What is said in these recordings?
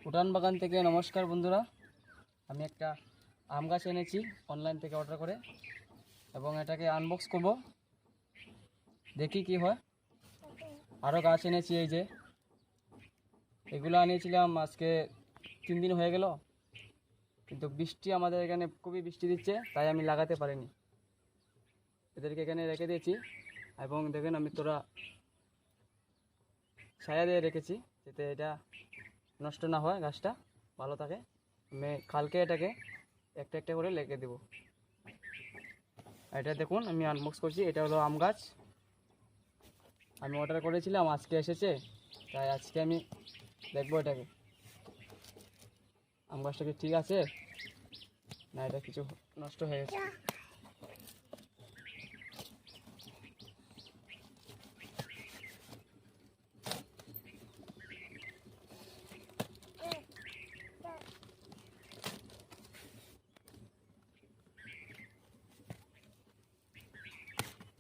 উঠান বাগান থেকে নমস্কার বন্ধুরা। আমি একটা আম গাছ এনেছি অনলাইন থেকে অর্ডার করে, এবং এটাকে আনবক্স করব, দেখি কি হয়। আরও গাছ এনেছি, এই যে এগুলো আনিয়েছিলাম আজকে 3 দিন হয়ে গেল, কিন্তু বৃষ্টি আমাদের এখানে খুবই বৃষ্টি দিচ্ছে, তাই আমি লাগাতে পারিনি। এদেরকে এখানে রেখে দিয়েছি, এবং দেখেন আমি তোরা ছায়া দিয়ে রেখেছি যাতে এটা নষ্ট না হয়, গাছটা ভালো থাকে। আমি কালকে এটাকে একটা একটা করে লেগে দেব। এটা দেখুন আমি আনবক্স করছি, এটা হলো আম গাছ। আমি অর্ডার করেছিলাম, আজকে এসেছে, তাই আজকে আমি দেখবো এটাকে আম গাছটা কি ঠিক আছে না এটা কিছু নষ্ট হয়ে গেছে।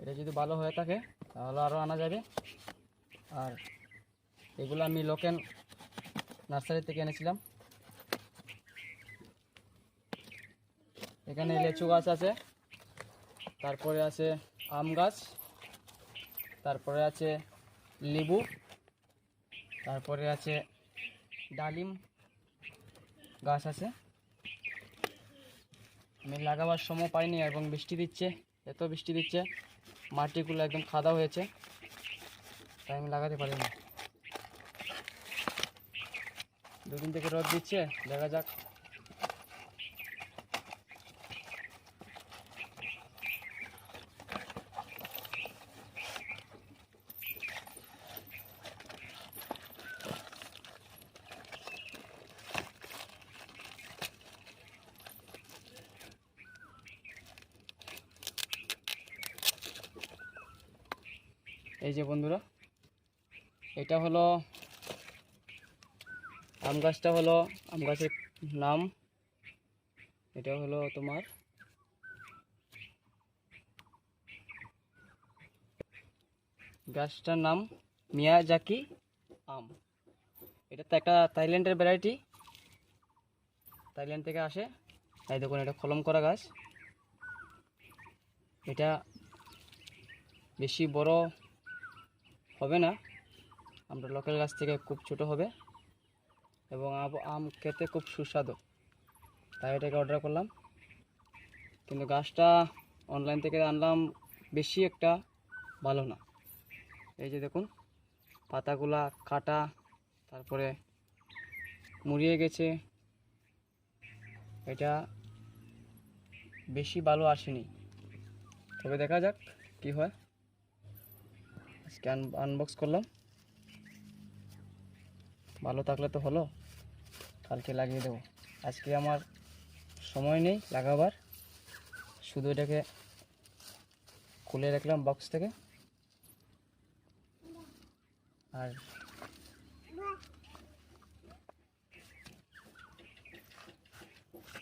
এটা যদি ভালো হয়ে থাকে তাহলে আরও আনা যাবে। আর এগুলো আমি লোকেল নার্সারি থেকে এনেছিলাম। এখানে লিচু গাছ আছে, তারপরে আছে আম গাছ, তারপরে আছে লেবু, তারপরে আছে ডালিম গাছ আছে। আমি লাগাবার সময় পাইনি, এবং বৃষ্টি দিচ্ছে, এত বৃষ্টি দিচ্ছে মাটিগুলো একদম কাদা হয়েছে, তাই আমি লাগাতে পারিনি। 2 দিন থেকে রোদ দিচ্ছে, দেখা যাক। এই যে বন্ধুরা, এটা হলো আম গাছটা, হলো আম গাছের নাম, এটা হলো তোমার গাছটার নাম মিয়াজাকি আম। এটা তো একটা থাইল্যান্ডের ভ্যারাইটি, থাইল্যান্ড থেকে আসে। এই দেখুন এটা কলম করা গাছ, এটা বেশি বড় হবে না, আমরা লোকাল গাছ থেকে খুব ছোট হবে, এবং আম খেতে খুব সুস্বাদু, তাই এটাকে অর্ডার করলাম। কিন্তু গাছটা অনলাইন থেকে আনলাম, বেশি একটা ভালো না। এই যে দেখুন পাতাগুলা কাটা, তারপরে মুড়িয়ে গেছে, এটা বেশি ভালো আসেনি। তবে দেখা যাক কি হয়। আজকে আনবক্স করলাম, ভালো থাকলে তো হলো, কালকে লাগিয়ে দেবো। আজকে আমার সময় নেই লাগাবার, শুধু এটাকে খুলে রাখলাম বক্স থেকে। আর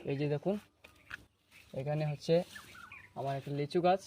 এই যে দেখুন এখানে হচ্ছে আমার একটা লিচু গাছ,